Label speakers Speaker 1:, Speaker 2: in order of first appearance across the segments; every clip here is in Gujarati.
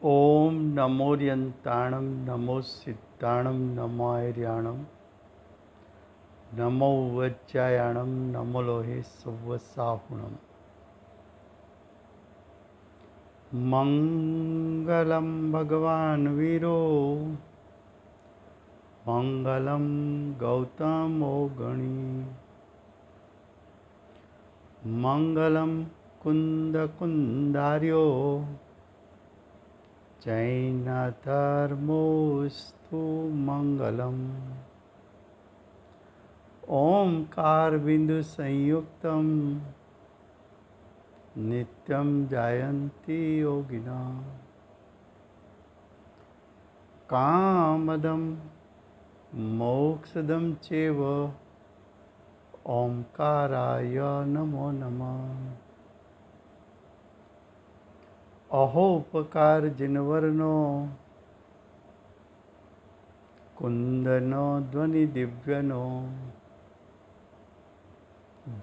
Speaker 1: ओम नमोर्यंताणं नमो सिद्धाणं नमो आर्याणं नमो वज्रायाणं नमो लोहे सव्वसाहुणम् मंगलम भगवान वीरो मंगलम गौतमो गणी मंगलम कुंद कुंदार्यो जैन धर्मोस्तु मंगलम ओंकार बिंदु संयुक्तम नित्यं जायन्ति योगिना कामदं मोक्षदं चैव ओंकाराय नमो नमः। अहोपकार जिनवरनो कुंदनो ध्वनि दिव्यनो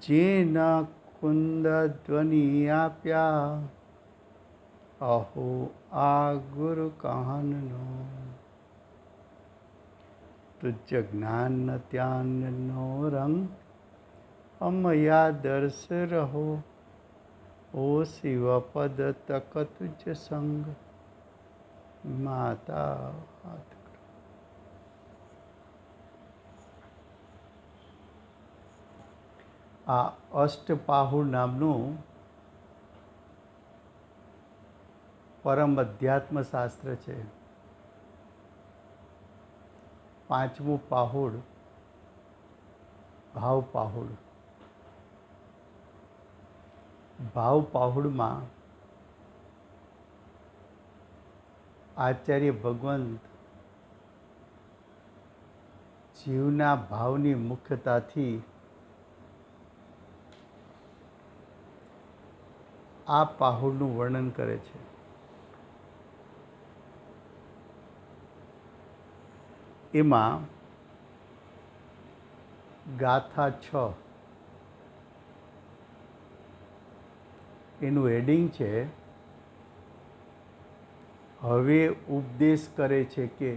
Speaker 1: जेना कुंद ध्वनि आप्या अहो आ गुरु कहननो तुझ ज्ञान त्यानो रंग अमया दर्श रहो ओ शिव पद तक तुझ संग माता हाथ करो। आ अष्टपाहुर नामनु परम अध्यात्म शास्त्र है। पांचमू पाहुड़ भाव पाहुड़। भाव पाहुड़ में आचार्य भगवंत जीवना भावनी मुख्यता थी आ पाहुड़नु वर्णन करे छे। एमा गाथा 6 एनु हेडिंग छे हवे उपदेश करे छे के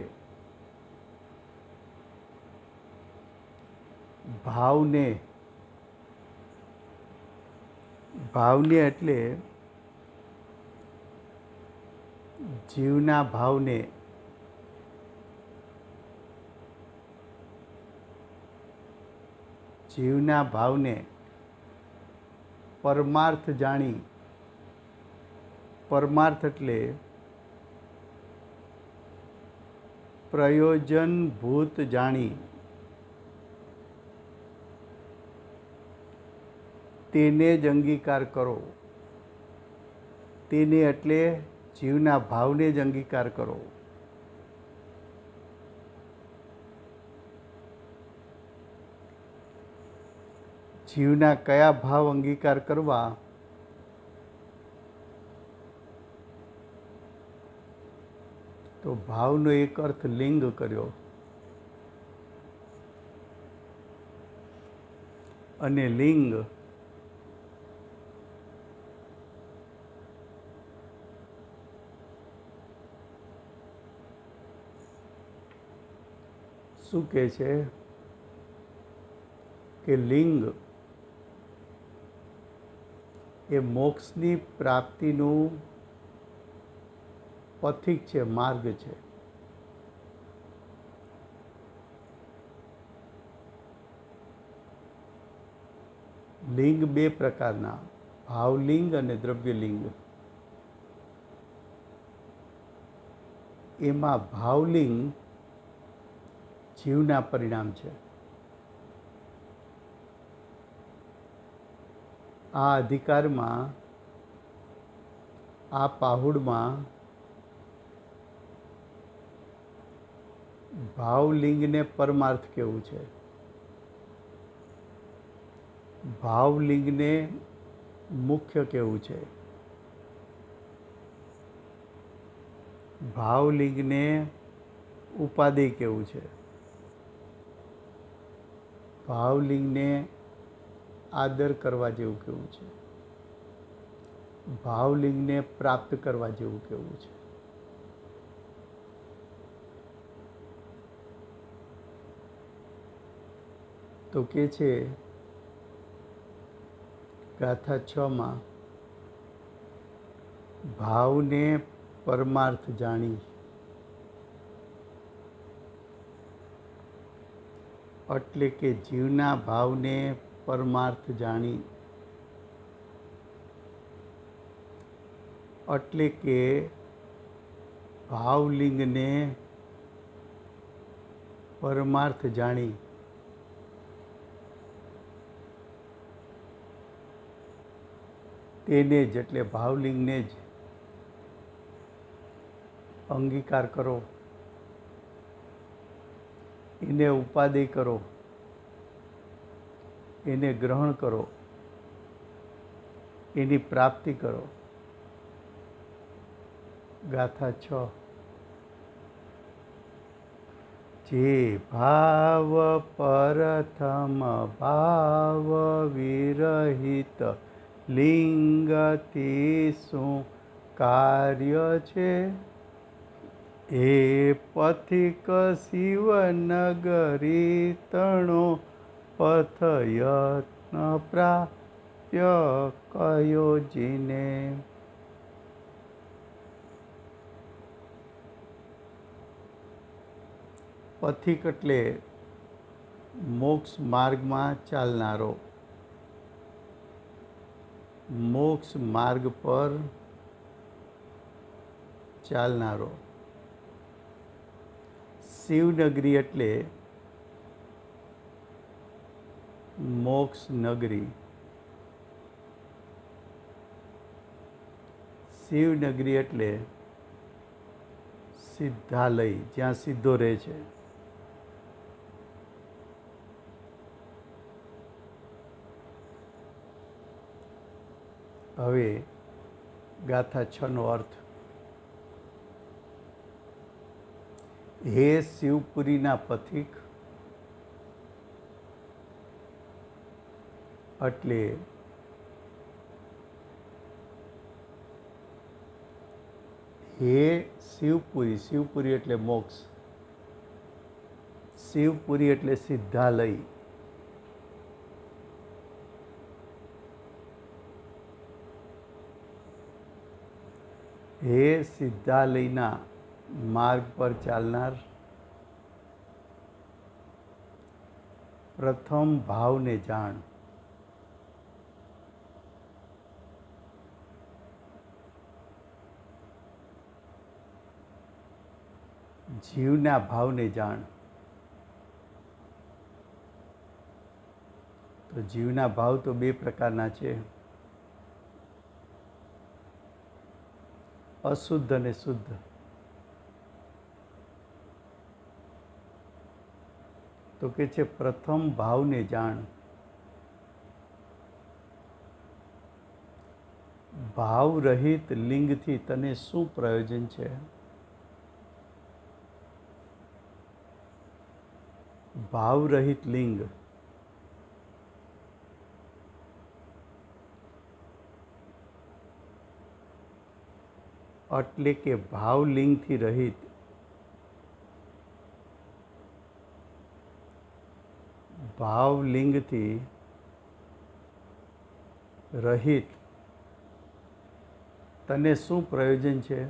Speaker 1: भावने भावने एटले जीवना भावने जीवना भावने परमार्थ जाणी परमार्थ एटले प्रयोजन भूत जाणी तेने ज अंगीकार करो। तेने एटले जीवना भावने ज अंगीकार करो। जीवना कया भाव अंगीकार करवा तो भावनो एक अर्थ लिंग कर्यो अने लिंग शू कहे छे के लिंग ए मोक्षनी प्राप्तिनु पथिक छे, मार्ग छे। लिंग बे प्रकारना भावलिंग अने द्रव्यलिंग। एमां भावलिंग जीवना परिणाम छे। आ अधिकार में आ पाहुड़ में भावलिंग ने परमार्थ केवुं छे, भावलिंग ने मुख्य केवुं छे, भावलिंग ने उपाधि केवुं छे, भावलिंग ने आदर करवा जेवुं केवुं छे, भावलिंग ने प्राप्त करवा जेवुं केवुं छे। તો કે છે ગાથા 6માં, ભાવને પરમાર્થ જાણી, એટલે કે જીવના ભાવને પરમાર્થ જાણી, એટલે કે ભાવલિંગને પરમાર્થ જાણી, તેને જ એટલે ભાવલિંગને જ અંગીકાર કરો, એને ઉપાદેય કરો, એને ગ્રહણ કરો, એની પ્રાપ્તિ કરો. ગાથા 6. જે ભાવ પરથમ ભાવ વિરહિત લિંગથી શું કાર્ય છે, એ પથિક શિવનગરી તણો પથ યત્ન પ્રાપ્ય કયો જીને. પથિક એટલે મોક્ષ માર્ગમાં ચાલનારો, મોક્ષ માર્ગ પર ચાલનારો. શિવનગરી એટલે મોક્ષ નગરી. શિવનગરી એટલે સિદ્ધાલય, જ્યાં સિદ્ધો રહે છે. હવે ગાથા 6 નો અર્થ. હે શિવપુરીના પથિક, એટલે હે શિવપુરી, શિવપુરી એટલે મોક્ષ, શિવપુરી એટલે સિદ્ધાલય. હે સિદ્ધાલયના માર્ગ પર ચાલનાર, પ્રથમ ભાવને જાણ. જીવના ભાવને જાણ. તો જીવના ભાવ તો બે પ્રકારના છે, અશુદ્ધ અને શુદ્ધ. તો કે છે પ્રથમ ભાવને જાણ. ભાવ રહિત લિંગથી તને શું પ્રયોજન છે? ભાવ રહિત લિંગ એટલે કે ભાવલિંગથી રહિત. ભાવલિંગથી રહિત તને શું પ્રયોજન છે?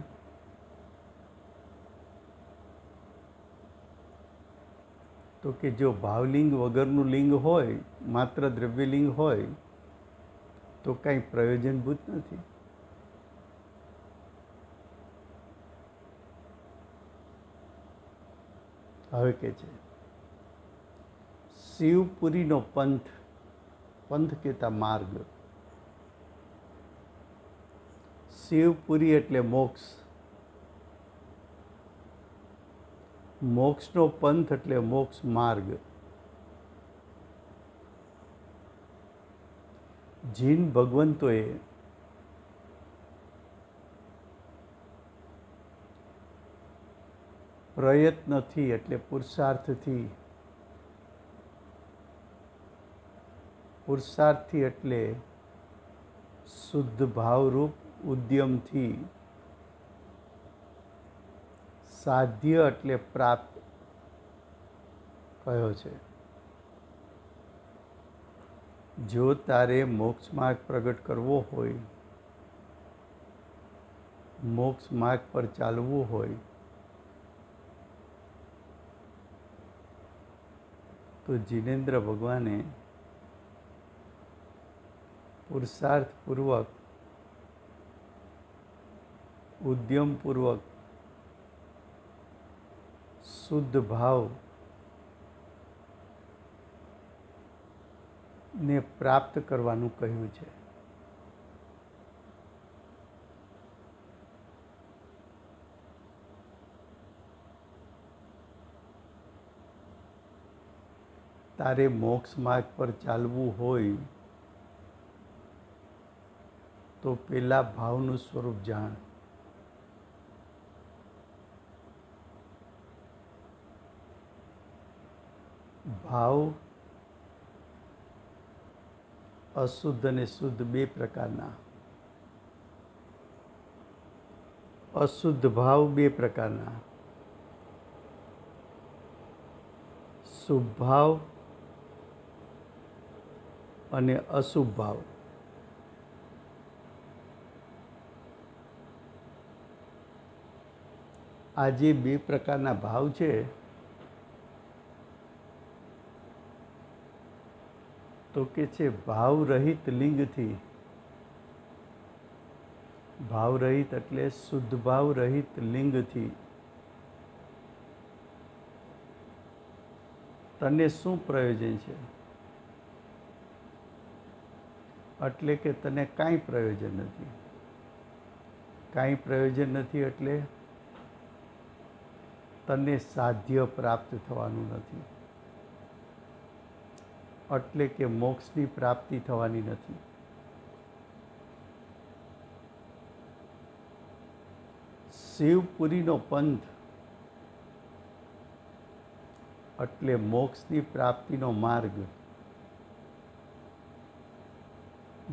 Speaker 1: તો કે જો ભાવલિંગ વગરનું લિંગ હોય, માત્ર દ્રવ્યલિંગ હોય, તો કાંઈ પ્રયોજનભૂત નથી. હવે કે છે શિવપુરીનો પંથ, પંથ કહેતા માર્ગ. શિવપુરી એટલે મોક્ષ, મોક્ષનો પંથ એટલે મોક્ષ માર્ગ. જીન ભગવંતોએ પ્રયત્નથી એટલે પુરુષાર્થથી, પુરુષાર્થથી એટલે શુદ્ધ ભાવરૂપ ઉદ્યમથી, સાધ્ય એટલે પ્રાપ્ત કયો છે. જો તારે મોક્ષ માર્ગ પ્રગટ કરવો હોય, મોક્ષ માર્ગ પર ચાલવું હોય, તો જીનેન્દ્ર ભગવાને પુરુષાર્થપૂર્વક, ઉદ્યમપૂર્વક, શુદ્ધ ભાવ ને પ્રાપ્ત કરવાનું કહ્યું છે. તારે મોક્ષ માર્ગ પર ચાલવું હોય તો પેલા ભાવનું સ્વરૂપ જાણ. ભાવ અશુદ્ધ અને શુદ્ધ બે પ્રકારના. અશુદ્ધ ભાવ બે પ્રકારના, શુભ ભાવ અને અશુભ ભાવ. આ જે બે પ્રકારના ભાવ છે તો કે છે ભાવ રહિત લિંગથી, ભાવ રહિત એટલે શુદ્ધ ભાવ રહિત લિંગથી તને શું પ્રયોજન છે? એટલે કે તને કાંઈ પ્રયોજન નથી. કાંઈ પ્રયોજન નથી એટલે તને સાધ્ય પ્રાપ્ત થવાનું નથી, એટલે કે મોક્ષની પ્રાપ્તિ થવાની નથી. શિવપુરીનો પંથ એટલે મોક્ષની પ્રાપ્તિનો માર્ગ.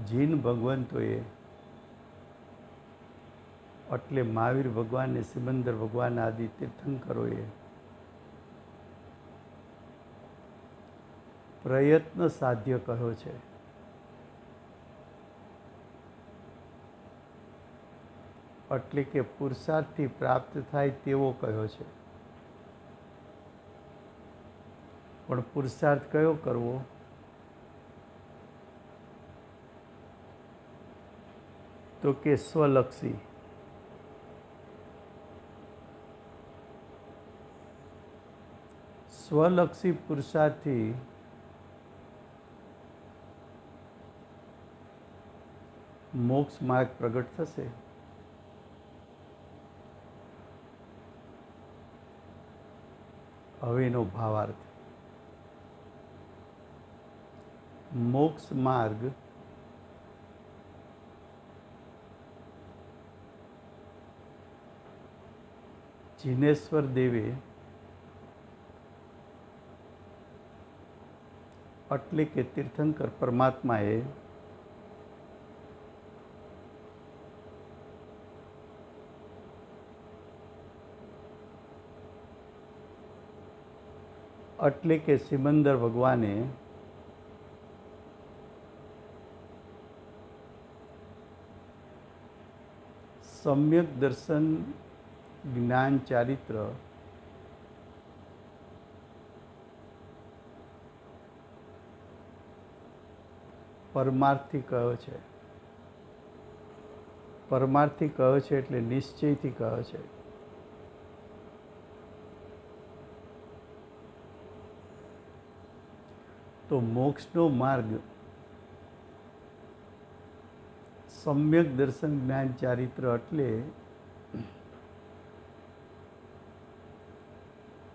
Speaker 1: જીન ભગવંતોએ એટલે મહાવીર ભગવાન ને સિમંદર ભગવાન આદિ તીર્થંકરોએ પ્રયત્ન સાધ્ય કહ્યો છે. એટલે કે પુરુષાર્થથી પ્રાપ્ત થાય તેવો કહ્યો છે. પણ પુરુષાર્થ કયો કરવો? તો કે સ્વલક્ષી. સ્વલક્ષી પુરુષાર્થથી મોક્ષ માર્ગ પ્રગટ થશે. હવે એનો ભાવાર્થ. મોક્ષ માર્ગ જીનેશ્વર દેવે એટલે કે તીર્થંકર પરમાત્માએ એટલે કે સિમંદર ભગવાને સમ્યક દર્શન જ્ઞાન ચારિત્ર પરમાર્થથી કહ્યો છે. પરમાર્થથી કહ્યો છે એટલે નિશ્ચયથી કહ્યો છે. તો મોક્ષનો માર્ગ સમ્યક દર્શન જ્ઞાન ચારિત્ર એટલે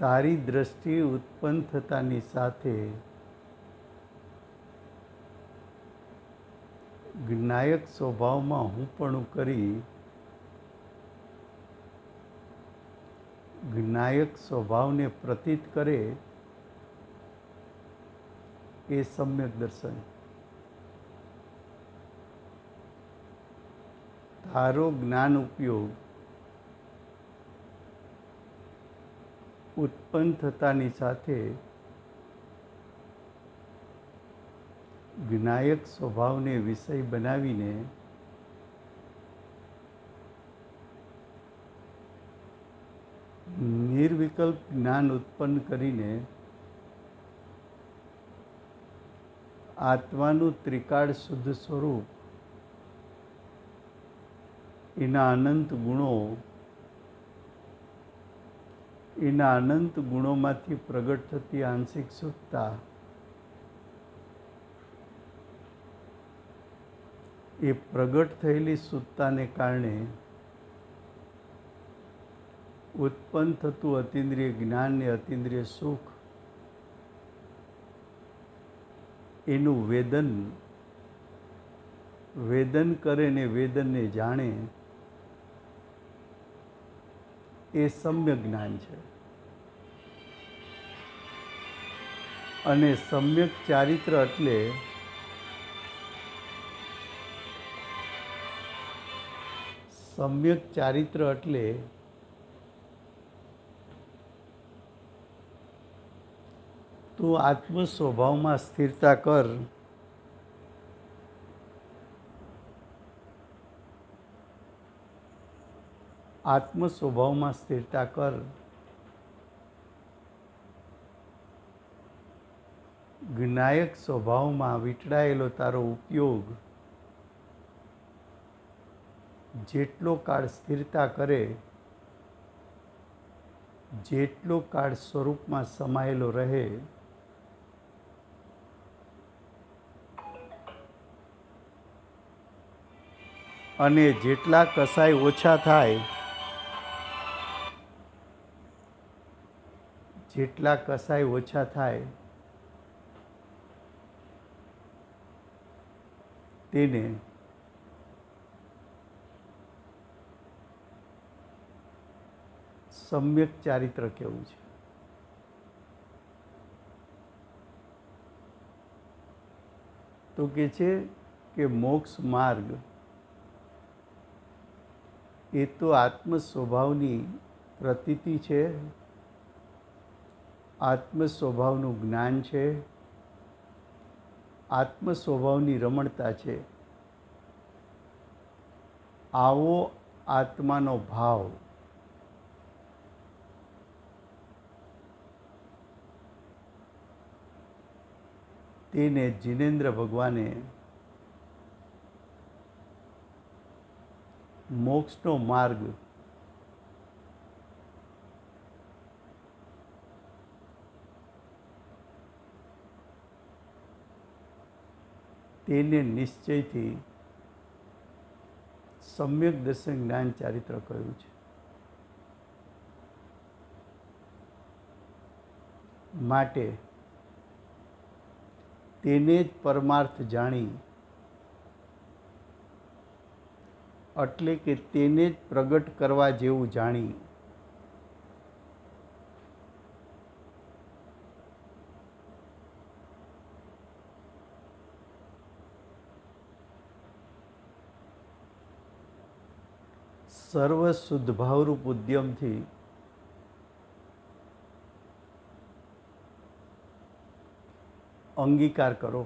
Speaker 1: તારી દ્રષ્ટિ ઉત્પન્ન થતાની સાથે જ્ઞાયક સ્વભાવમાં હુંપણું કરી જ્ઞાયક સ્વભાવને પ્રતીત કરે એ સમ્યક દર્શન. તારો જ્ઞાન ઉપયોગ ઉત્પન્ન થતાની સાથે જ્ઞાયક સ્વભાવને વિષય બનાવીને નિર્વિકલ્પ જ્ઞાન ઉત્પન્ન કરીને આત્માનું ત્રિકાળ શુદ્ધ સ્વરૂપ, એના અનંત ગુણો, એના અનંત ગુણોમાંથી પ્રગટ થતી આંશિક શુદ્ધતા, એ પ્રગટ થયેલી શુદ્ધતાને કારણે ઉત્પન્ન થતું અતિન્દ્રિય જ્ઞાન ને અતિન્દ્રિય સુખ, એનું વેદન કરે ને વેદનને જાણે, એ સમ્યક જ્ઞાન છે. અને સમ્યક ચારિત્ર એટલે તું આત્મ સ્વભાવમાં સ્થિરતા કર, આત્મ સ્વભાવમાં સ્થિરતા કર. જ્ઞાયક સ્વભાવમાં વીંટળાયેલો તારો ઉપયોગ જેટલો કાળ સ્થિરતા કરે, જેટલો કાળ સ્વરૂપમાં સમાયેલો રહે, અને જેટલા કસાય ઓછા થાય, તેને સમ્યક ચારિત્ર કહેવું છે. તો કે છે કે મોક્ષ માર્ગ એ તો આત્મ સ્વભાવની પ્રતીતિ છે, આત્મ સ્વભાવનું જ્ઞાન છે, આત્મ સ્વભાવની રમણતા છે. આવો આત્માનો ભાવ તેને જીનેન્દ્ર ભગવાને મોક્ષનો માર્ગ તેને નિશ્ચયથી સમ્યક દર્શન જ્ઞાન ચારિત્ર કહ્યું છે. માટે તેને જ પરમાર્થ જાણી, એટલે કે તેને જ પ્રગટ કરવા જેવું જાણી, સર્વ શુદ્ધ ભાવરૂપ ઉદ્યમથી અંગીકાર કરો.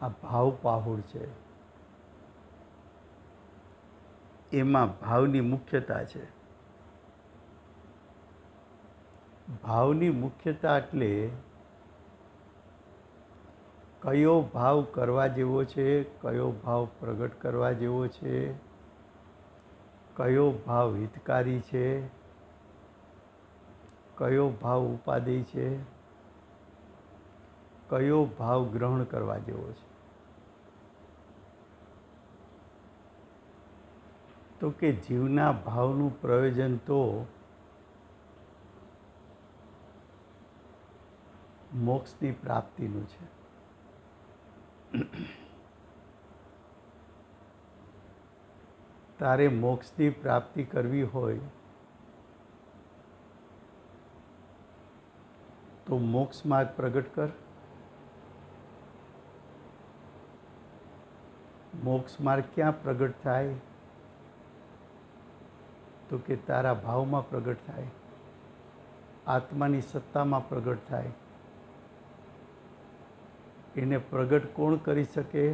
Speaker 1: આ ભાવ પાહુડ છે, એમાં ભાવની મુખ્યતા છે. ભાવની મુખ્યતા એટલે કયો ભાવ કરવા જેવો છે, કયો ભાવ પ્રગટ કરવા જેવો છે, કયો ભાવ હિતકારી છે, કયો ભાવ ઉપાદેય છે, કયો ભાવ ગ્રહણ કરવા જેવો છે. તો કે જીવના ભાવનું પ્રયોજન તો મોક્ષની પ્રાપ્તિનું છે. તારે મોક્ષની પ્રાપ્તિ કરવી હોય તો મોક્ષ માર્ગ પ્રગટ કર. મોક્ષ માર્ગ ક્યાં પ્રગટ થાય? તો કે તારા ભાવમાં પ્રગટ થાય. આત્માની સત્તામાં પ્રગટ થાય. એને પ્રગટ કોણ કરી શકે?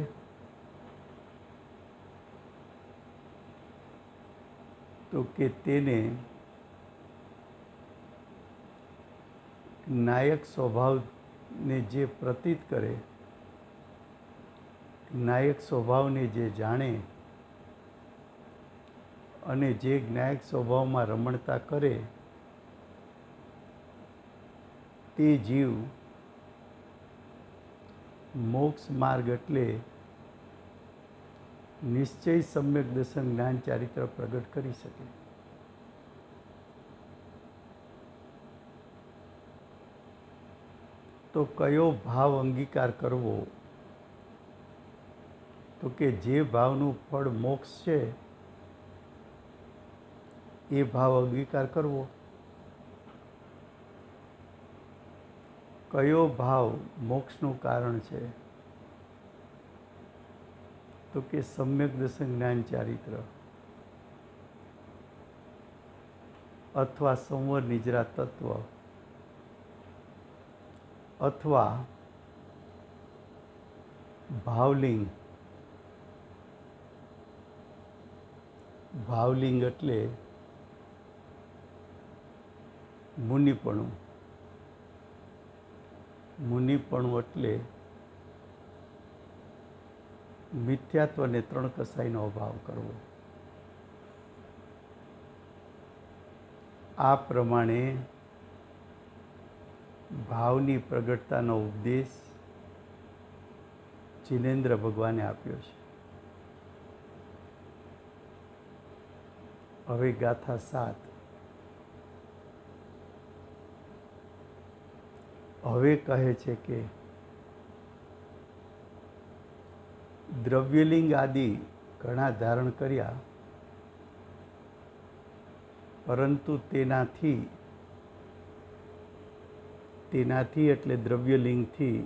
Speaker 1: તો કે તેને નાયક સ્વભાવને જે પ્રતીત કરે, નાયક સ્વભાવને જે જાણે અને જે નાયક સ્વભાવમાં રમણતા કરે તે જીવ મોક્ષ માર્ગ એટલે નિશ્ચય સમ્યક દર્શન જ્ઞાન ચારિત્ર પ્રગટ કરી શકે. તો કયો ભાવ અંગીકાર કરવો? તો કે જે ભાવનું ફળ મોક્ષ છે એ ભાવ અંગીકાર કરવો. કયો ભાવ મોક્ષનું કારણ છે? તો કે સમ્યક દર્શન જ્ઞાન ચારિત્ર અથવા સંવર નિજરા તત્વ અથવા ભાવલિંગ. ભાવલિંગ એટલે મુનિપણું. મુનિપણું એટલે મિથ્યાત્વ અને ત્રણ કસાઈનો અભાવ કરવો. આ પ્રમાણે ભાવની પ્રગટતાનો ઉપદેશ જિનેન્દ્ર ભગવાને આપ્યો છે. હવે ગાથા 7. હવે કહે છે કે દ્રવ્યલિંગ આદિ ઘણા ધારણ કર્યા, પરંતુ તેનાથી એટલે દ્રવ્યલિંગથી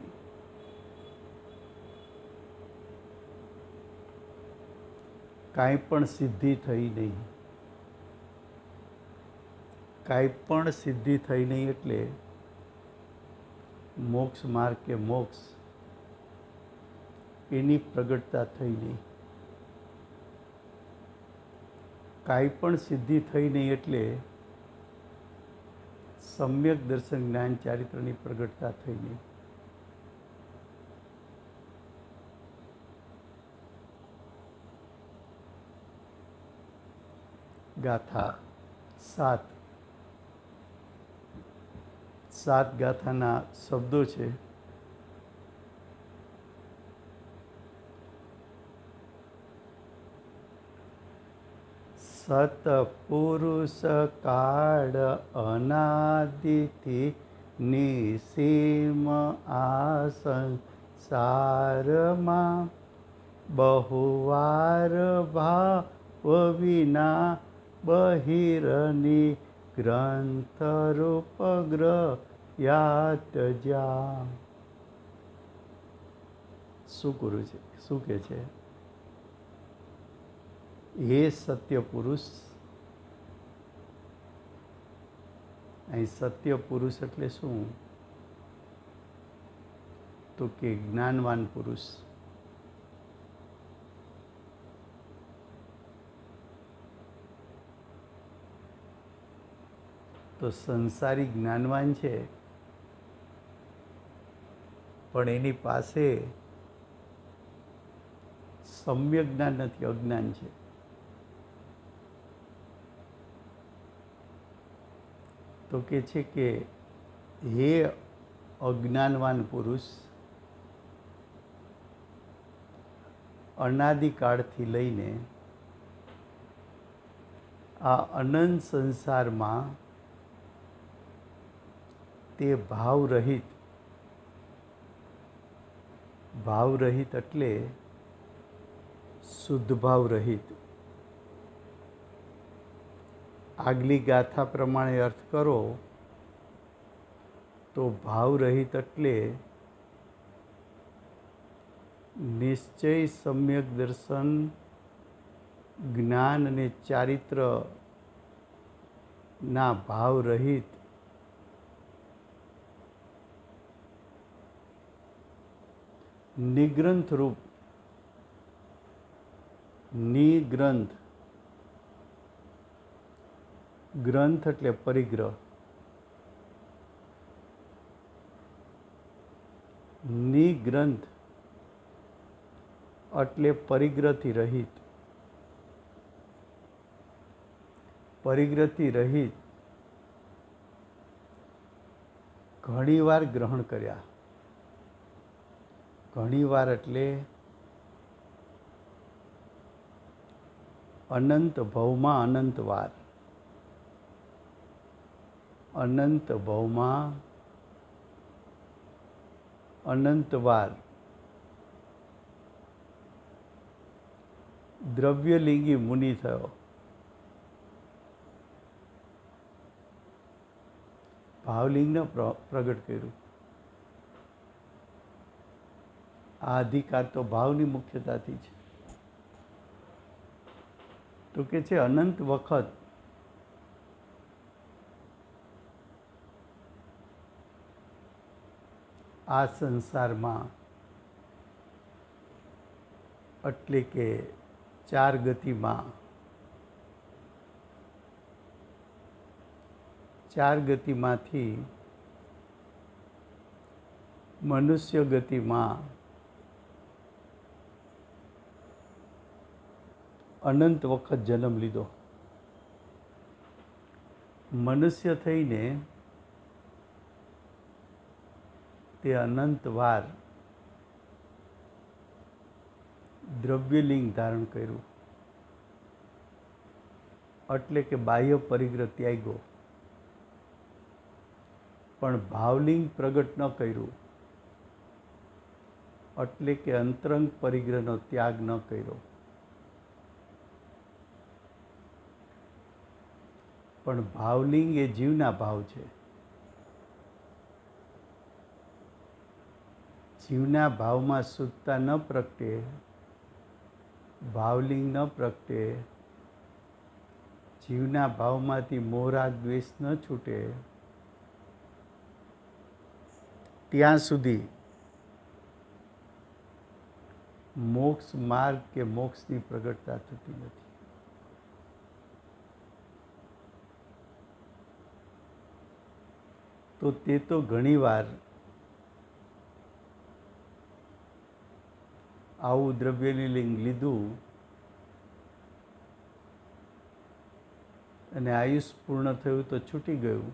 Speaker 1: કાંઈ પણ સિદ્ધિ થઈ નહીં. કાંઈ પણ સિદ્ધિ થઈ નહીં એટલે મોક્ષ માર્ગ કે મોક્ષ એની પ્રગટતા થઈ નહીં. કાંઈ પણ સિદ્ધિ થઈ નહીં એટલે સમ્યક દર્શન જ્ઞાન ચારિત્રની પ્રગટતા થઈ નહીં. ગાથા 7. 7 ગાથાના શબ્દો છે. સતપુરુષ કાળ અનાદિથી નિસીમ આ સંસારમાં બહુવાર ભાવ વિના બહિરની ગ્રંથરૂપ ગ્રહયાત જા. શું કરું છે? શું કહે છે? હે સત્ય પુરુષ. અહીં સત્ય પુરુષ એટલે શું? તો કે જ્ઞાનવાન પુરુષ. તો સંસારી જ્ઞાનવાન છે, પણ એની પાસે સમ્યક જ્ઞાન નથી, અજ્ઞાન છે. તો કે છે કે હે અજ્ઞાનવાન પુરુષ, અનાદિકાળથી લઈને આ અનંત સંસારમાં તે ભાવ રહિત એટલે શુદ્ધ ભાવ રહિત. આગલી ગાથા પ્રમાણે અર્થ કરો તો ભાવ રહિત એટલે નિશ્ચય સમ્યક દર્શન જ્ઞાન અને ચારિત્ર ના ભાવ રહિત નિગ્રંથ રૂપ, નિગ્રંથ, ગ્રંથ એટલે પરિગ્રહ, નિગ્રંથ એટલે પરિગ્રહથી રહિત, પરિગ્રહથી રહિત ઘણીવાર ગ્રહણ કર્યા. ઘણીવાર એટલે અનંત ભવમાં અનંત વાર, અનંત ભવમાં અનંત વાર દ્રવ્યલિંગી મુનિ થયો. ભાવલિંગને પ્રગટ કર્યું. આ અધિકાર તો ભાવની મુખ્યતાથી છે. તો કે છે અનંત વખત આ સંસારમાં એટલે કે ચાર ગતિમાં, ચાર ગતિમાંથી મનુષ્ય ગતિમાં અનંત વખત જન્મ લીધો. મનુષ્ય થઈને તે અનંત વાર દ્રવ્યલિંગ ધારણ કર્યું, એટલે કે બાહ્ય પરિગ્રહ ત્યાગ્યો, પણ ભાવલિંગ પ્રગટ ન કર્યું, એટલે કે અંતરંગ પરિગ્રહનો ત્યાગ ન કર્યો. પણ ભાવલિંગ એ જીવના ભાવ છે. જીવના ભાવમાં શુદ્ધતા ન પ્રગટે, ભાવલિંગ ન પ્રગટે, જીવના ભાવમાંથી મોહરાગ દ્વેષ ન છૂટે, ત્યાં સુધી મોક્ષ માર્ગ કે મોક્ષની પ્રગટતા થતી નથી. તો તે તો ઘણીવાર આવું દ્રવ્યલિંગ લીધું અને આયુષ પૂર્ણ થયું તો છૂટી ગયું,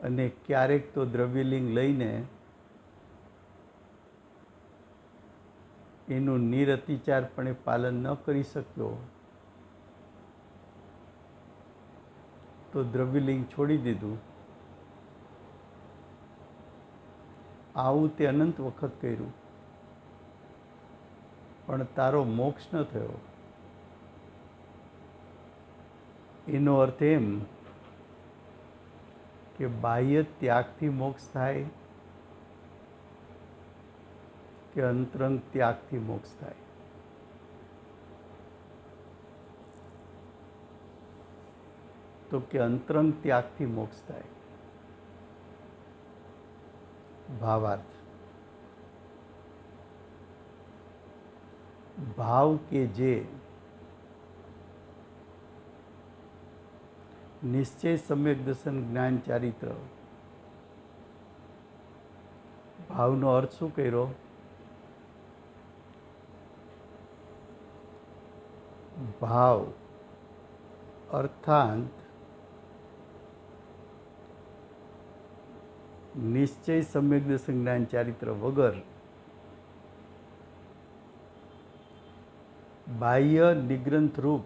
Speaker 1: અને ક્યારેક તો દ્રવ્યલિંગ લઈને એનું નિરતિચારપણે પાલન ન કરી શક્યો તો દ્રવ્યલિંગ છોડી દીધું. આવું તે અનંત વખત કર્યું, પણ તારો મોક્ષ ન થયો. એનો અર્થ એમ કે બાહ્ય ત્યાગથી મોક્ષ થાય કે અંતરંગ ત્યાગથી મોક્ષ થાય. તો કે અંતરંગ ત્યાગથી મોક્ષ થાય. ભાવાર્થ, ભાવ કે જે નિશ્ચય સમ્યક દર્શન જ્ઞાન ચારિત્ર, ભાવનો અર્થ શું કર્યો? ભાવ અર્થાંત નિશ્ચય સમ્યક દર્શન જ્ઞાન ચારિત્ર વગર બાહ્ય નિગ્રંથ રૂપ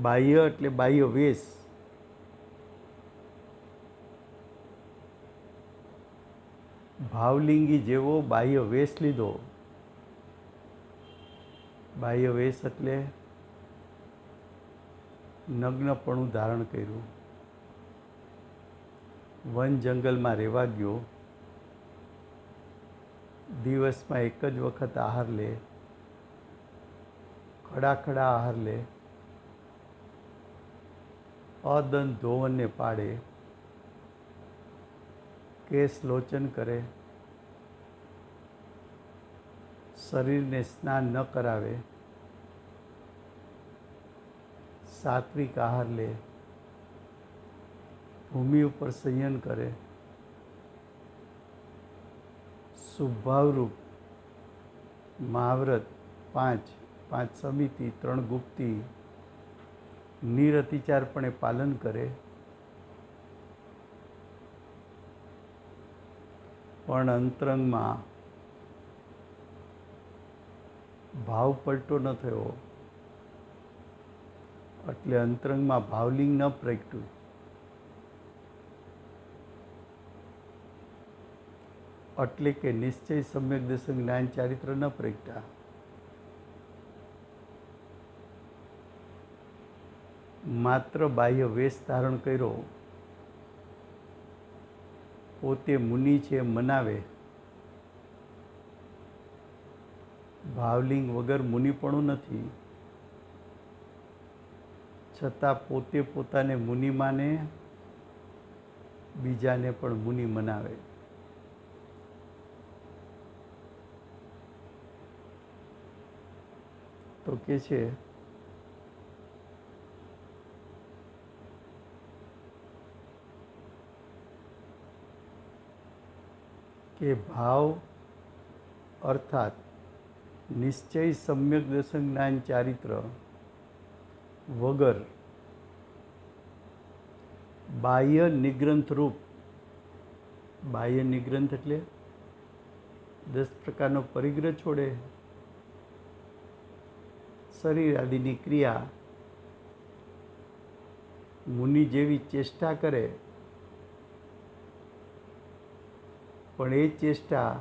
Speaker 1: બાહ્ય એટલે બાહ્ય વેશ, ભાવલિંગી જેવો બાહ્ય વેશ લીધો. બાહ્ય વેશ એટલે નગ્નપણું ધારણ કર્યું, વન જંગલમાં રહેવા ગયો, દિવસમાં એક જ વખત આહાર લે, ખડા ખડા આહાર લે, અદન ધોવનને પાડે, કેસ લોચન કરે, શરીરને સ્નાન ન કરાવે, સાત્વિક આહાર લે, ભૂમિ ઉપર સંયન કરે, શુભાવરૂપ મહાવ્રત 5 સમિતિ 3 ગુપ્તી નિરતિચારપણે પાલન કરે, પણ અંતરંગમાં ભાવ પલટો ન થયો, એટલે અંતરંગમાં ભાવલિંગ ન પ્રગટ્યું, એટલે કે નિશ્ચય સમ્યક દર્શન જ્ઞાન ચારિત્ર ન પ્રગટ્યા, માત્ર બાહ્ય વેશ ધારણ કર્યો, પોતે મુનિ છે મનાવે, ભાવલિંગ વગર મુનિપણું નથી, છતાં પોતે પોતાને મુનિ માને, બીજાને પણ મુનિ મનાવે. તો કે છે કે ભાવ અર્થાત નિશ્ચય સમ્યક દર્શન જ્ઞાન ચારિત્ર વગર બાહ્ય નિગ્રંથ રૂપ, બાહ્ય નિગ્રંથ એટલે 10 પ્રકારનો પરિગ્રહ છોડે, શરીર આદિની ક્રિયા મુનિ જેવી ચેષ્ટા કરે, પણ એ ચેષ્ટા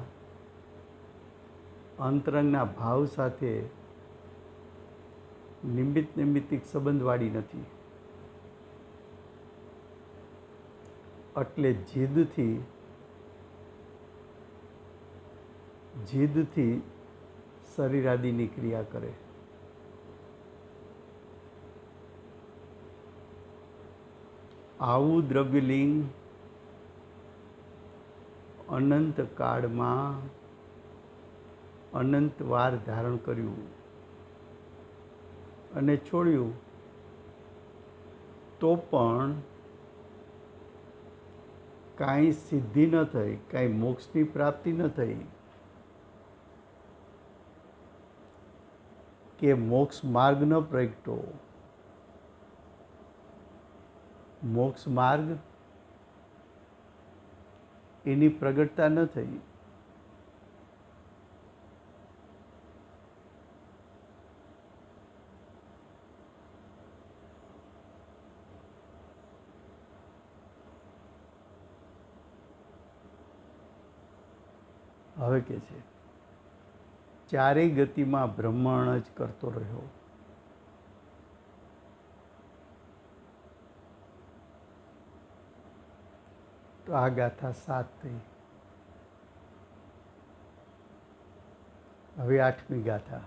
Speaker 1: અંતરંગના ભાવ સાથે નિમિત્તિક સંબંધવાળી નથી, એટલે જીદથી શરીર આદિની ક્રિયા કરે. આવું દ્રવ્યલિંગ અનંત કાળમાં અનંત વાર ધારણ કર્યું અને છોડ્યું, તો પણ કાંઈ સિદ્ધિ ન થઈ, કાંઈ મોક્ષની પ્રાપ્તિ ન થઈ, કે મોક્ષ માર્ગ ન પ્રગટ્યો. મોક્ષ માર્ગ એની પ્રગટતા ન થઈ. હવે કે છે ચારેય ગતિમાં ભ્રમણ જ કરતો રહ્યો. તો આ ગાથા 7 થઈ. હવે 8મી ગાથા.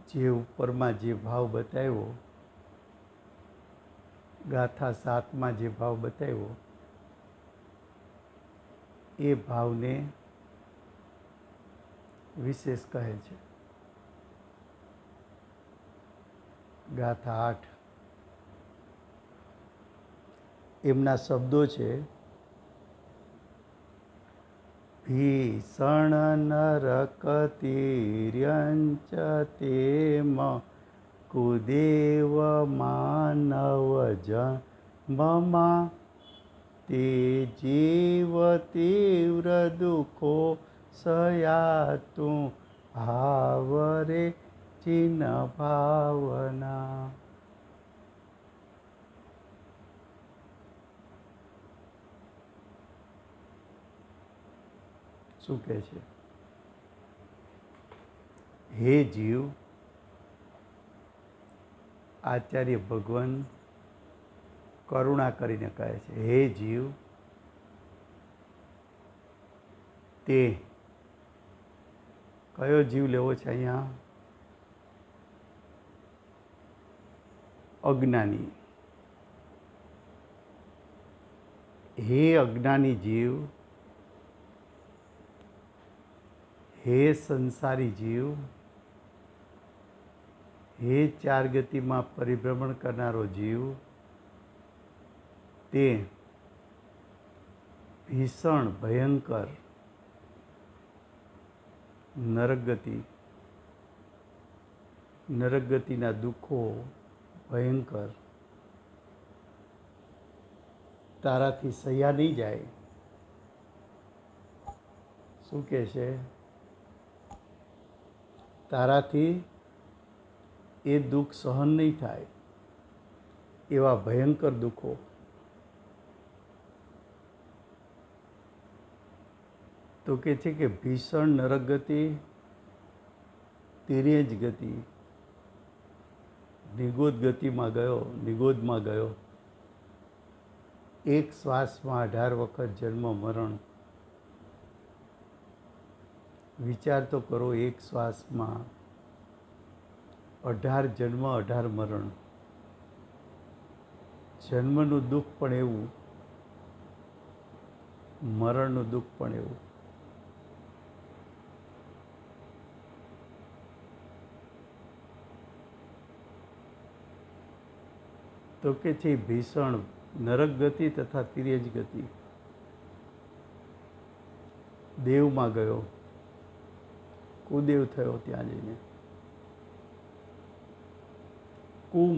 Speaker 1: જે ઉપરમાં જે ભાવ બતાવ્યો, ગાથા 7માં જે ભાવ બતાવ્યો, એ ભાવને વિશેષ કહે છે. ગાથા 8 એમના શબ્દો છે: ભીષણ નરકતિર્યંચ તેમ કુદેવ માનવ જન્મમાં તે જીવ તીવ્ર દુઃખો સયાતું ભાવરે ચિન્ન ભાવના. શું કહે છે? હે જીવ, આચાર્ય ભગવાન કરુણા કરીને કહે છે, હે જીવ, તે કયો જીવ લેવો છે અહીંયા? અજ્ઞાની. હે અજ્ઞાની જીવ, હે સંસારી જીવ, હે ચાર ગતિમાં પરિભ્રમણ કરનારો જીવ, તે ભીષણ ભયંકર નરક ગતિના દુઃખો ભયંકર તારાથી સહ્યા નહીં જાય. શું કહે છે? તારાથી એ દુઃખ સહન નહીં થાય, એવા ભયંકર દુઃખો. તો કે છે કે ભીષણ નરક ગતિ, તિર્યજ ગતિ, નિગોદમાં ગયો. એક શ્વાસમાં 18 વખત જન્મ મરણ. વિચાર તો કરો, એક શ્વાસમાં 18 જન્મ 18 મરણ. જન્મનું દુઃખ પણ એવું, મરણનું દુઃખ પણ એવું. તો કે છે ભીષણ નરક ગતિ તથા તિર્યજ ગતિ. દેવમાં ગયો, કુદેવ થયો ત્યાં જઈને.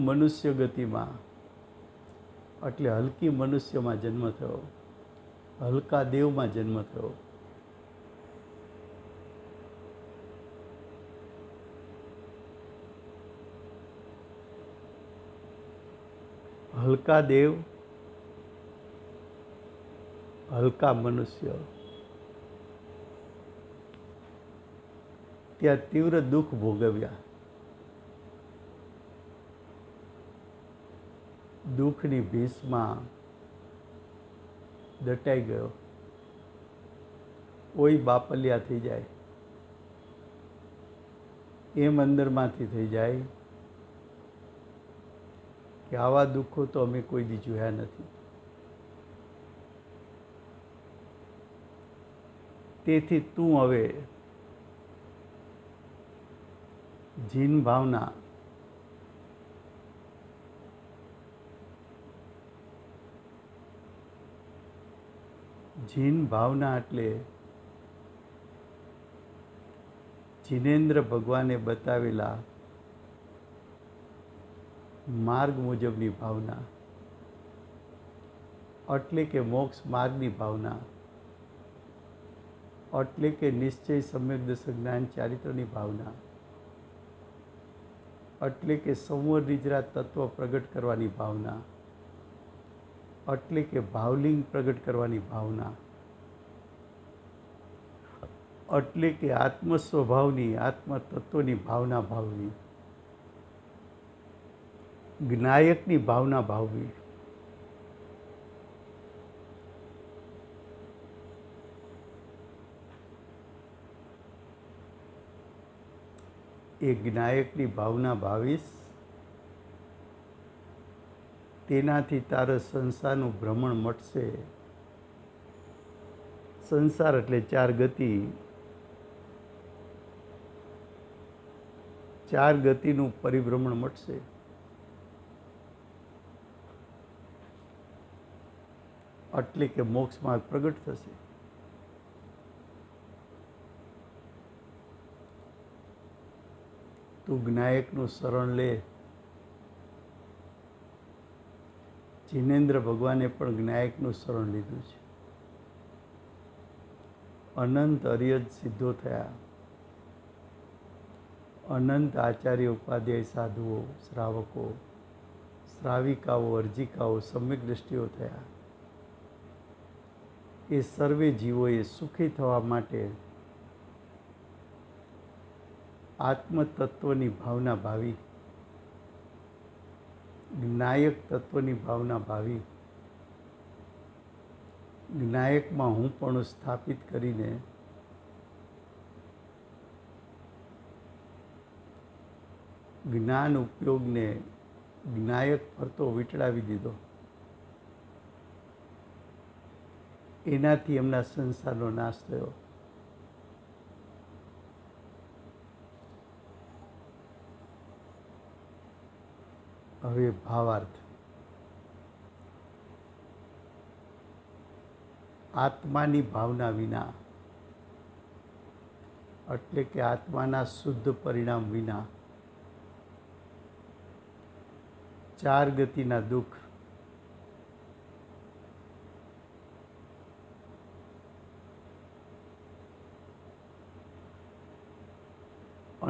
Speaker 1: મનુષ્ય ગતિમાં, એટલે હલકી મનુષ્યમાં જન્મ થયો, હલકા દેવમાં જન્મ થયો. હલકા દેવ, હલકા મનુષ્ય. ત્યાં તીવ્ર દુઃખ ભોગવ્યા. દુઃખની ભીષમાં દટાઈ ગયો. કોઈ બાપલિયા થઈ જાય એમ અંદરમાંથી થઈ જાય કે આવા દુઃખો તો અમે કોઈ દી જોયા નથી. તેથી તું હવે જીન ભાવના, જીન ભાવના એટલે જીનેન્દ્ર ભગવાને બતાવેલા માર્ગ મુજબની ભાવના, એટલે કે મોક્ષ માર્ગની ભાવના, એટલે કે નિશ્ચય સમ્યક દર્શક જ્ઞાન ચારિત્રની ભાવના, એટલે કે સંવર નિજરા તત્વ પ્રગટ કરવાની ભાવના, એટલે કે ભાવલિંગ પ્રગટ કરવાની ભાવના, એટલે કે આત્મ સ્વભાવની, આત્મ તત્વની ભાવના ભાવવી, જ્ઞાયકની ભાવના ભાવવી. એ જ્ઞાયકની ભાવના ભાવીશ, તેનાથી તારે સંસારનું ભ્રમણ મટશે. સંસાર એટલે ચાર ગતિ. ચાર ગતિનું પરિભ્રમણ મટશે. એટલે કે મોક્ષ માર્ગ પ્રગટ થશે. તું જ્ઞાયકનું શરણ લે. જીનેન્દ્ર ભગવાને પણ જ્ઞાયકનું શરણ લીધું છે. અનંત અરિયજ સિદ્ધો થયા. અનંત આચાર્ય ઉપાધ્યાય સાધુઓ, શ્રાવકો, શ્રાવિકાઓ, અર્જિકાઓ, સમ્યક દ્રષ્ટિઓ થયા. એ સર્વે જીવોએ સુખી થવા માટે આત્મતત્વની ભાવના ભાવી, જ્ઞાયક તત્વની ભાવના ભાવી, જ્ઞાયકમાં હું પણ સ્થાપિત કરીને જ્ઞાન ઉપયોગને જ્ઞાયક ફરતો વીંટળાવી દીધો. એનાથી એમના સંસારનો નાશ થયો. હવે ભાવાર્થ. આત્માની ભાવના વિના, એટલે કે આત્માના શુદ્ધ પરિણામ વિના, ચાર ગતિના દુઃખ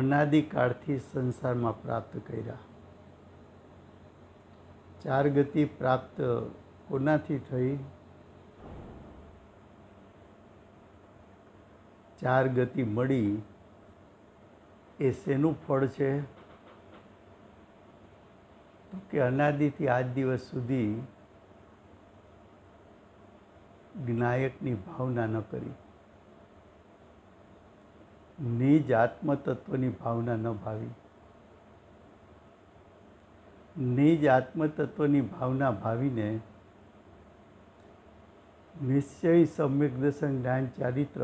Speaker 1: અનાદિકાળથી સંસારમાં પ્રાપ્ત કર્યા. ચાર ગતિ પ્રાપ્ત કોનાથી થઈ? ચાર ગતિ મળી એ શેનું ફળ છે? તો કે અનાદિથી આજ દિવસ સુધી જ્ઞાયકની ભાવના ન કરી, નિજ આત્મતત્વની ભાવના ન ભાવી. નિજ આત્મતત્વની ભાવના ભાવીને નિશ્ચય સમ્યક દર્શન જ્ઞાન ચારિત્ર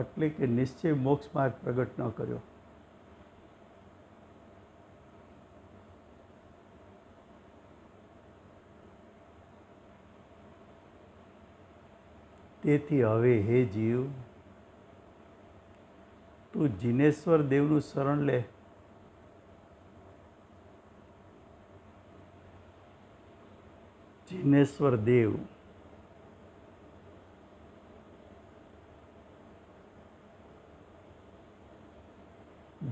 Speaker 1: એટલે કે નિશ્ચય મોક્ષ માર્ગ પ્રગટ ન કર્યો. તેથી હવે હે જીવ, તું જીનેશ્વર દેવનું શરણ લે. જીનેશ્વર દેવ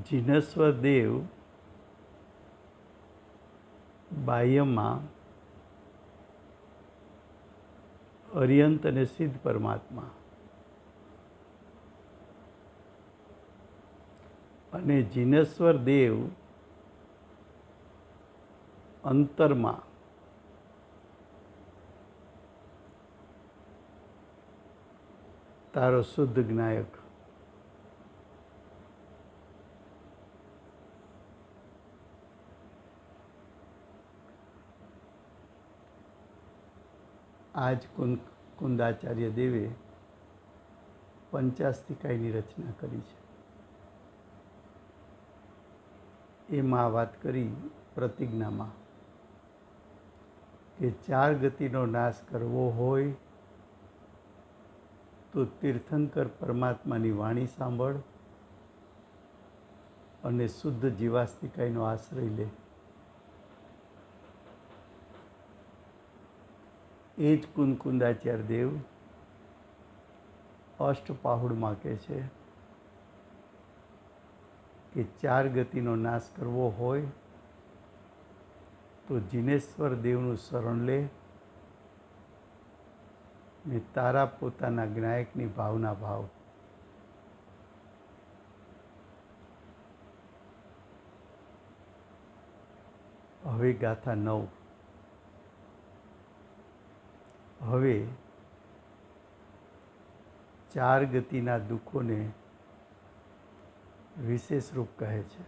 Speaker 1: જીનેશ્વર દેવ બાહ્યમાં અરિયંત અને સિદ્ધ પરમાત્મા, અને જીનેશ્વર દેવ અંતરમાં તારો શુદ્ધ જ્ઞાયક. આજ કુંદાચાર્ય દેવે પંચાસ્તિકાયની રચના કરી છે. એમાં વાત કરી પ્રતિજ્ઞામાં કે ચાર ગતિનો નાશ કરવો હોય તો તીર્થંકર પરમાત્માની વાણી સાંભળ અને શુદ્ધ જીવાસ્તિકાયનો આશ્રય લે. એ જ કુંદાચાર્ય દેવ અષ્ટપાહુડમાં કહે છે કે ચાર ગતિનો નાશ કરવો હોય તો જીનેશ્વર દેવનું શરણ લે ને તારા પોતાના જ્ઞાયકની ભાવના ભાવ. હવે ગાથા 9. હવે ચાર ગતિના દુઃખોને વિશેષ રૂપ કહે છે.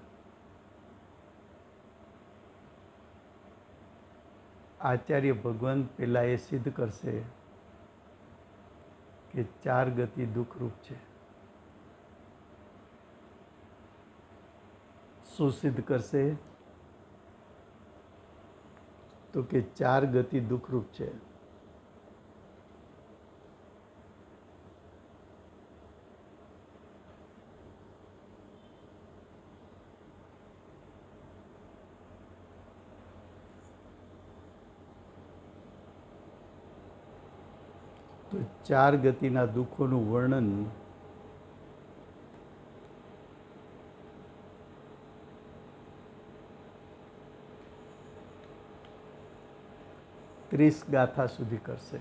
Speaker 1: આચાર્ય ભગવાન પહેલાં એ સિદ્ધ કરશે કે ચાર ગતિ દુઃખરૂપ છે. શું સિદ્ધ કરશે? તો કે ચાર ગતિ દુઃખરૂપ છે. તો ચાર ગતિના દુઃખોનું વર્ણન ત્રીસ ગાથા સુધી કરશે.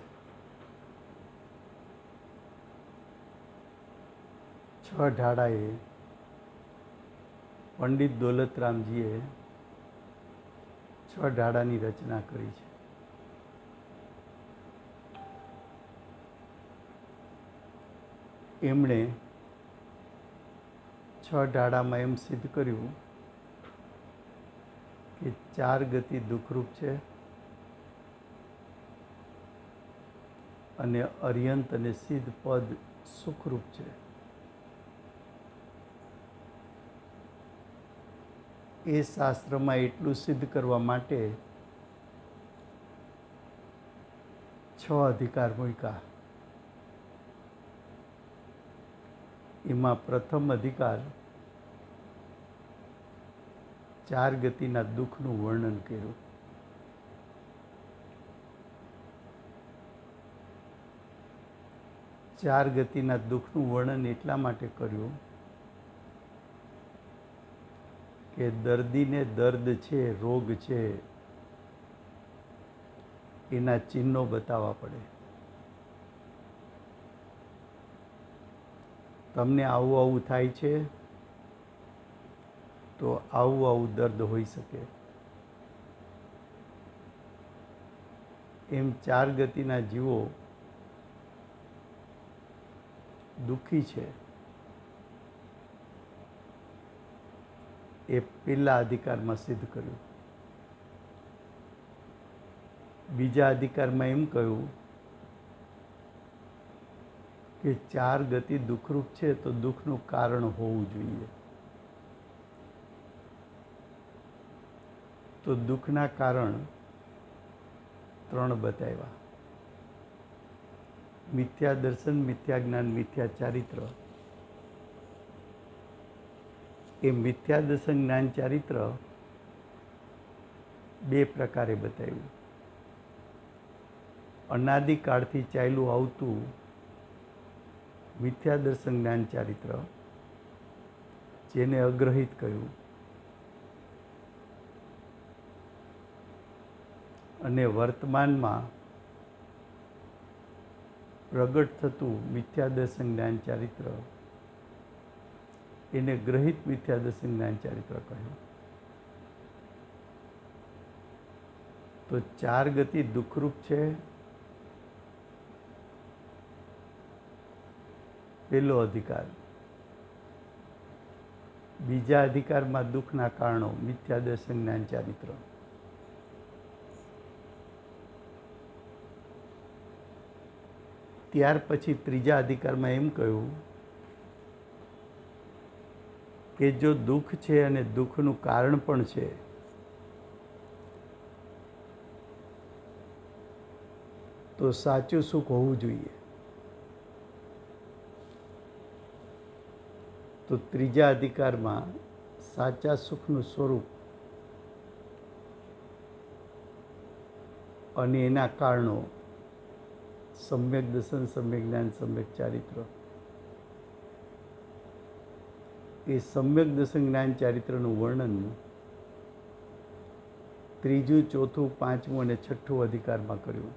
Speaker 1: 6 ઢાળાએ પંડિત દોલતરામજીએ 6 ઢાળાની રચના કરી છે. એમણે 6 ઢાળામાં એમ સિદ્ધ કર્યું કે 4 ગતિ દુઃખરૂપ છે અને અર્યંત અને સિદ્ધ પદ સુખરૂપ છે. એ શાસ્ત્રમાં એટલું સિદ્ધ કરવા માટે 6 અધિકાર મૂક્યા. એમાં પ્રથમ અધિકાર 4 ગતિના દુઃખનું વર્ણન કર્યું. ચાર ગતિના દુઃખનું વર્ણન એટલા માટે કર્યું કે દર્દીને દર્દ છે, રોગ છે, એના ચિહ્નો બતાવવા પડે. તમને આવું આવું થાય છે તો આવું આવું દર્દ હોઈ શકે. એમ 4 ગતિના જીવો દુઃખી છે એ પહેલા અધિકારમાં સિદ્ધ કર્યું. બીજા અધિકારમાં એમ કહ્યું કે 4 ગતિ દુઃખરૂપ છે તો દુઃખનું કારણ હોવું જોઈએ. તો દુઃખના કારણ 3 બતાવ્યા: મિથ્યા દર્શન, મિથ્યા જ્ઞાન, મિથ્યા ચારિત્ર. એ મિથ્યા દર્શન, જ્ઞાન, ચારિત્ર 2 પ્રકારે બતાવ્યું. અનાદિકાળથી ચાલ્યું આવતું મિથ્યા દર્શન, જ્ઞાન, ચારિત્ર, જેને અગ્રહિત કહ્યું, અને વર્તમાનમાં પ્રગટ થતું મિથ્યા દર્શન, જ્ઞાન, ચારિત્ર, એને ગ્રહિત મિથ્યા દર્શન, જ્ઞાન, ચારિત્ર કહ્યું. તો 4 ગતિ દુઃખરૂપ છે, પહેલો અધિકાર. બીજા અધિકારમાં દુઃખના કારણો, મિથ્યા દર્શન, જ્ઞાન, ચારિત્ર. ત્યાર પછી ત્રીજા અધિકારમાં એમ કહ્યું કે જો દુઃખ છે અને દુઃખનું કારણ પણ છે, તો સાચું સુખ હોવું જોઈએ. તો ત્રીજા અધિકારમાં સાચા સુખનું સ્વરૂપ અને એના કારણો, સમ્યક દર્શન, સમ્યક જ્ઞાન, સમ્યક ચારિત્ર. એ સમ્યક દર્શન, જ્ઞાન, ચારિત્રનું વર્ણન ત્રીજું, ચોથું, પાંચમું અને છઠ્ઠું અધિકારમાં કર્યું.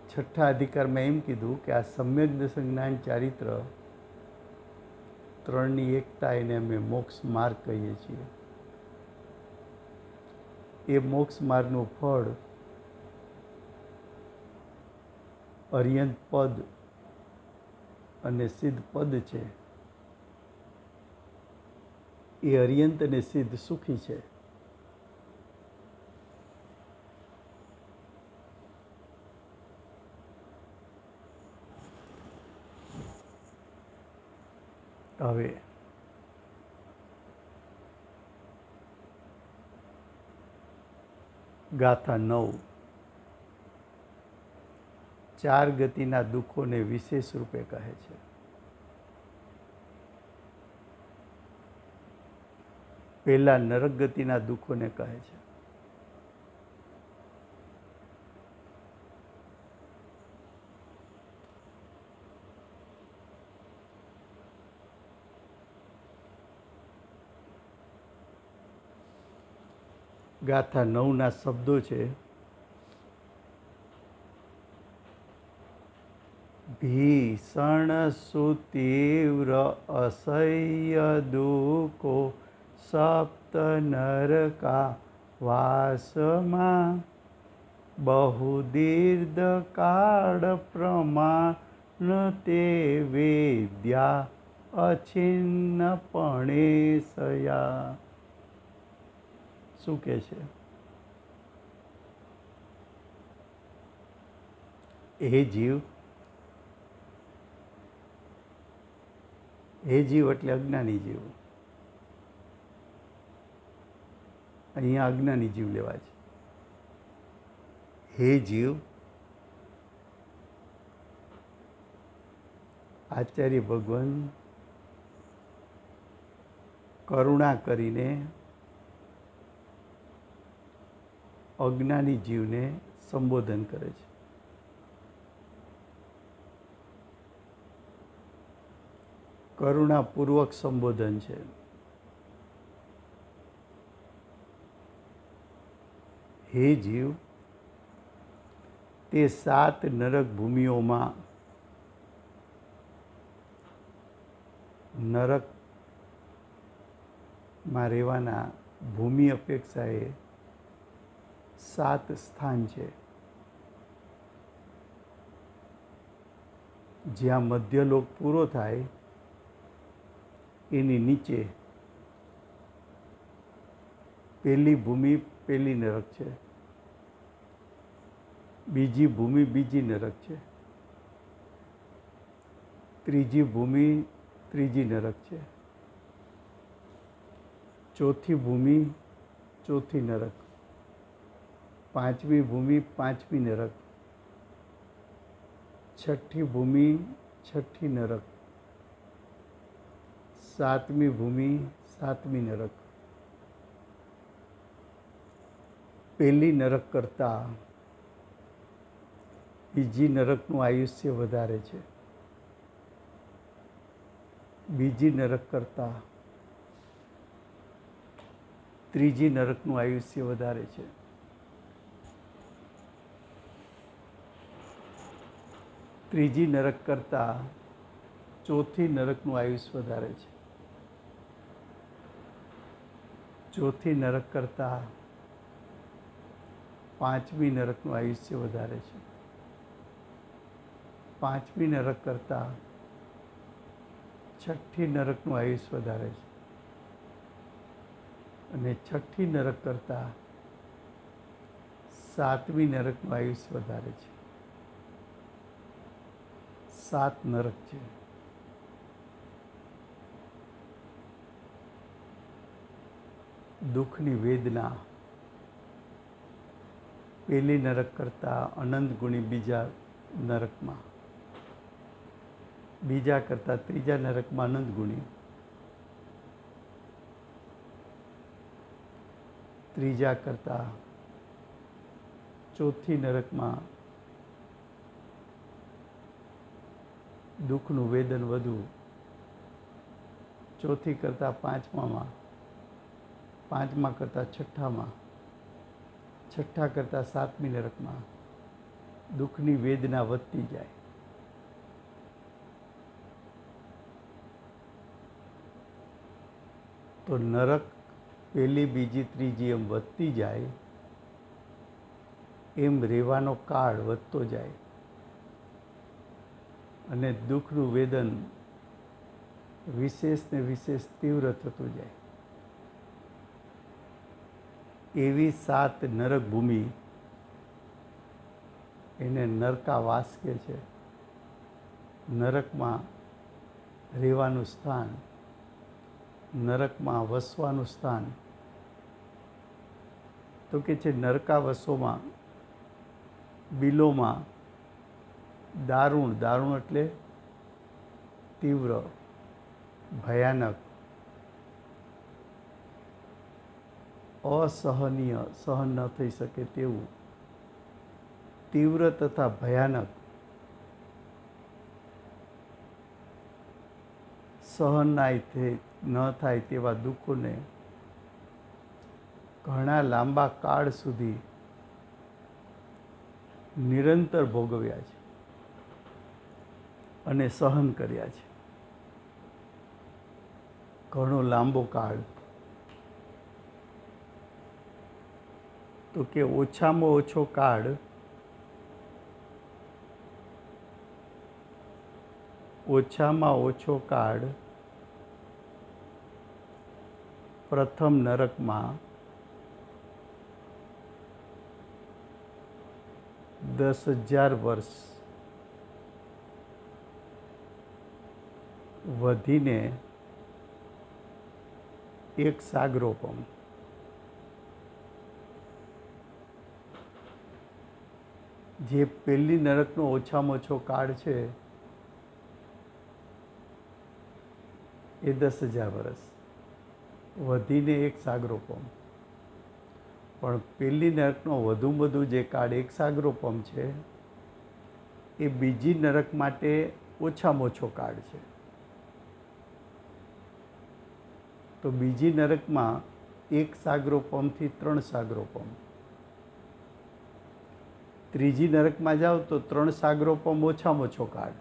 Speaker 1: છઠ્ઠા અધિકારમાં એમ કીધું કે આ સમ્યક દર્શન, જ્ઞાન, ચારિત્ર 3ની એકતા, એને અમે મોક્ષ માર્ગ કહીએ છીએ. એ મોક્ષ માર્ગનું ફળ અર્યંત પદ અને સિદ્ધ પદ છે. એ અર્યંત અને સિદ્ધ સુખી છે. હવે ગાથા 9. 4 ગતિના દુઃખોને વિશેષ રૂપે કહે છે. પહેલા નરક ગતિના દુઃખોને કહે છે. ગાથા 9ના શબ્દો છે: ભીષણ સુતીવ્ર અસહ્ય દુઃખો સપ્ત નરકા વાસમાં, બહુ દીર્ઘ કાળ પ્રમાણ તે વેદ્યા અછિન્નપણે સયા. શું કહે છે? હે જીવ એટલે અજ્ઞાની જીવ. અહીંયા અજ્ઞાની જીવ લેવા છે. હે જીવ, આચાર્ય ભગવાન કરુણા કરીને અજ્ઞાની જીવને સંબોધન કરે છે. કરુણાપૂર્વક સંબોધન છે. હે જીવ, તે 7 નરક ભૂમિઓમાં નરકમાં રહેવાના ભૂમિ અપેક્ષાએ 7 સ્થાન છે. જ્યાં મધ્યલોક પૂરો થાય એની નીચે પહેલી ભૂમિ પહેલી નરક છે, બીજી ભૂમિ બીજી નરક છે, ત્રીજી ભૂમિ ત્રીજી નરક છે, ચોથી ભૂમિ ચોથી નરક, પાંચમી ભૂમિ પાંચમી નરક, છઠ્ઠી ભૂમિ છઠ્ઠી નરક, સાતમી ભૂમિ સાતમી નરક. પહેલી નરક કરતાં બીજી નરકનું આયુષ્ય વધારે છે, બીજી નરક કરતાં ત્રીજી નરકનું આયુષ્ય વધારે છે, ત્રીજી નરક કરતાં ચોથી નરકનું આયુષ્ય વધારે છે, ચોથી નરક કરતાં પાંચમી નરકનું આયુષ્ય વધારે છે, પાંચમી નરક કરતાં છઠ્ઠી નરકનું આયુષ્ય વધારે છે, અને છઠ્ઠી નરક કરતાં સાતમી નરકનું આયુષ્ય વધારે છે. 7 નરક છે. દુઃખની વેદના પહેલી નરક કરતાં અનંત ગુણી બીજા નરકમાં, બીજા કરતાં ત્રીજા નરકમાં અનંત ગુણી, ત્રીજા કરતાં ચોથી નરકમાં દુઃખનું વેદન વધુ, ચોથી કરતાં પાંચમામાં, પાંચમા કરતાં છઠ્ઠામાં, છઠ્ઠા કરતાં સાતમી નરકમાં દુઃખની વેદના વધતી જાય. તો નરક પહેલી બીજી ત્રીજી એમ વધતી જાય એમ રહેવાનો કાળ વધતો જાય અને દુઃખનું વેદન વિશેષ ને વિશેષ તીવ્ર થતું જાય. એવી 7 નરક ભૂમિ એને નરકાવાસ કહે છે. નરકમાં રહેવાનું સ્થાન, નરકમાં વસવાનું સ્થાન. તો કે છે નરકાવસોમાં, બિલોમાં દારૂણ, દારૂણ એટલે તીવ્ર, ભયાનક, અસહનીય, સહન ન થઈ શકે તેવું તીવ્ર તથા ભયાનક, સહન ન થાય તેવા દુઃખોને ઘણા લાંબા કાળ સુધી નિરંતર ભોગવ્યા છે અને સહન કર્યા છે. ઘણો લાંબો કાળ. તો કે ઓછામાં ઓછો કાળ ઓછામાં ઓછો કાળ પ્રથમ નરકમાં 10,000 વર્ષ વધીને એક સાગરોપમ, જે પહેલી નરકનો ઓછામાં ઓછો કાળ છે એ 10,000 વર્ષ વધીને એક સાગરોપમ. પણ પહેલી નરકનો વધુમાં વધુ જે કાળ એક સાગરોપમ છે એ બીજી નરક માટે ઓછામાં ઓછો કાળ છે. તો બીજી નરકમાં એક સાગરોપમથી 3 સાગરોપમ. ત્રીજી નરકમાં જાઓ તો 3 સાગરોપમ ઓછામાં ઓછો કાળ.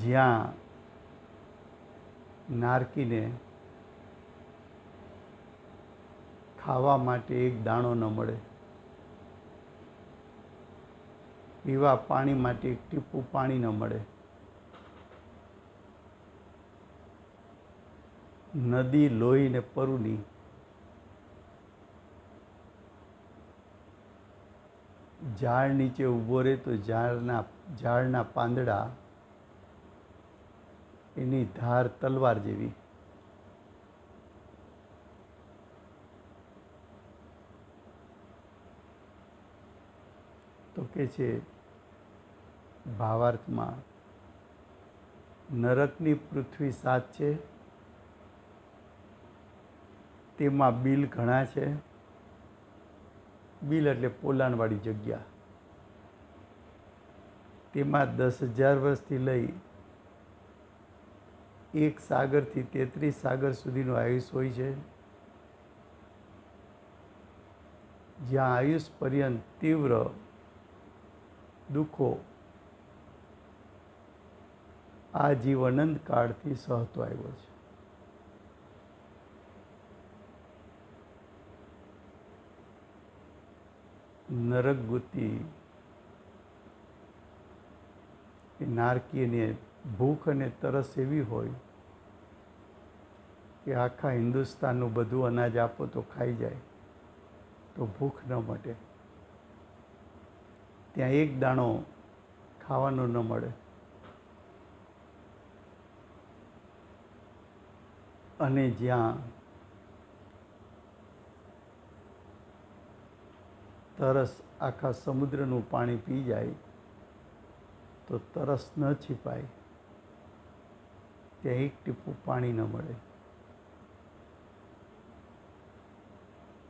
Speaker 1: જ્યાં નારકીને ખાવા માટે એક દાણો ન મળે, પીવા પાણી માટે એક ટીપું પાણી ન મળે, નદી લોહીને પરુની, ઝાડ નીચે ઊભો રહે તો ઝાડના પાંદડા એની ધાર તલવાર જેવી, તો કે છે ભાવાર્થમાં નરકની પૃથ્વી 7 છે, તેમાં બિલ ઘણા છે. બિલ એટલે પોલાણવાળી જગ્યા. તેમાં 10,000 વર્ષથી લઈ એક સાગરથી 33 સાગર સુધીનું આયુષ હોય છે. જ્યાં આયુષ પર્યંત તીવ્ર દુઃખો આ જીવ અનંત કાળથી સહતો આવ્યો છે. નરક ગતિ એ નારકીયને ભૂખ અને તરસ એવી હોય કે આખા હિન્દુસ્તાનનું બધું અનાજ આપો તો ખાઈ જાય તો ભૂખ ન મટે. ત્યાં એક દાણો ખાવાનો ન મળે, અને જ્યાં તરસ આખા સમુદ્રનું પાણી પી જાય તો તરસ ન છીપાય, ત્યાં એક ટીપું પાણી ન મળે.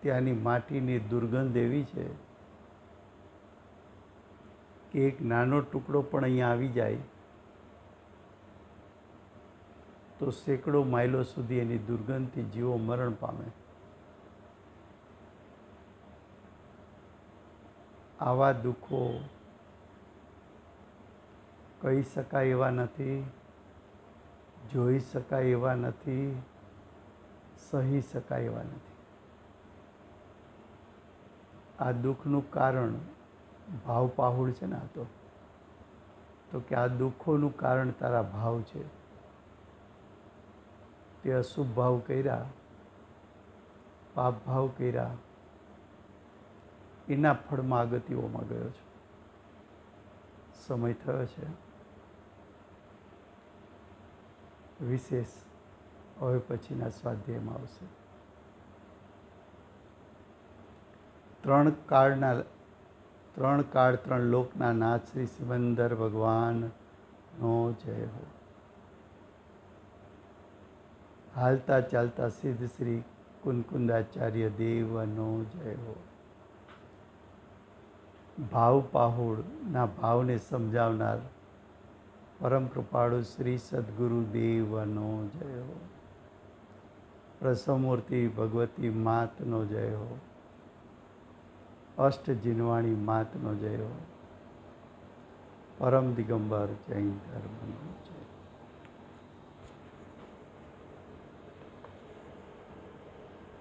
Speaker 1: ત્યાંની માટીની દુર્ગંધ એવી છે કે એક નાનો ટુકડો પણ અહીંયા આવી જાય તો સેંકડો માઇલો સુધી એની દુર્ગંધથી જીવો મરણ પામે. આવા દુઃખો કહી શકાય એવા નથી, જોઈ શકાય એવા નથી, સહી શકાય એવા નથી. આ દુઃખનું કારણ ભાવ પાહુડ છે ને. આ તો કે આ દુઃખોનું કારણ તારા ભાવ છે. તે અશુભ ભાવ કર્યા, પાપ ભાવ કર્યા, એના ફળમાં આ ગતિઓમાં ગયો છે. સમય થયો છે વિશેષ હવે પછીના સ્વાધ્યાયમાં આવશે. 3 કાળ 3 લોકના નાથ શ્રી સિમંદર ભગવાનનો જય હો. હાલતા ચાલતા સિદ્ધ શ્રી કુંકુંદાચાર્ય દેવનો જય હો. ભાવ પાહુડના ભાવને સમજાવનાર પરમ કૃપાળુ શ્રી સદગુરુ દેવનો જય હો. પ્રસમૂર્તિ ભગવતી માતનો જય હો. અષ્ટ જીનવાણી માતનો જય હો. પરમ દિગંબર જૈન ધર્મનો જય.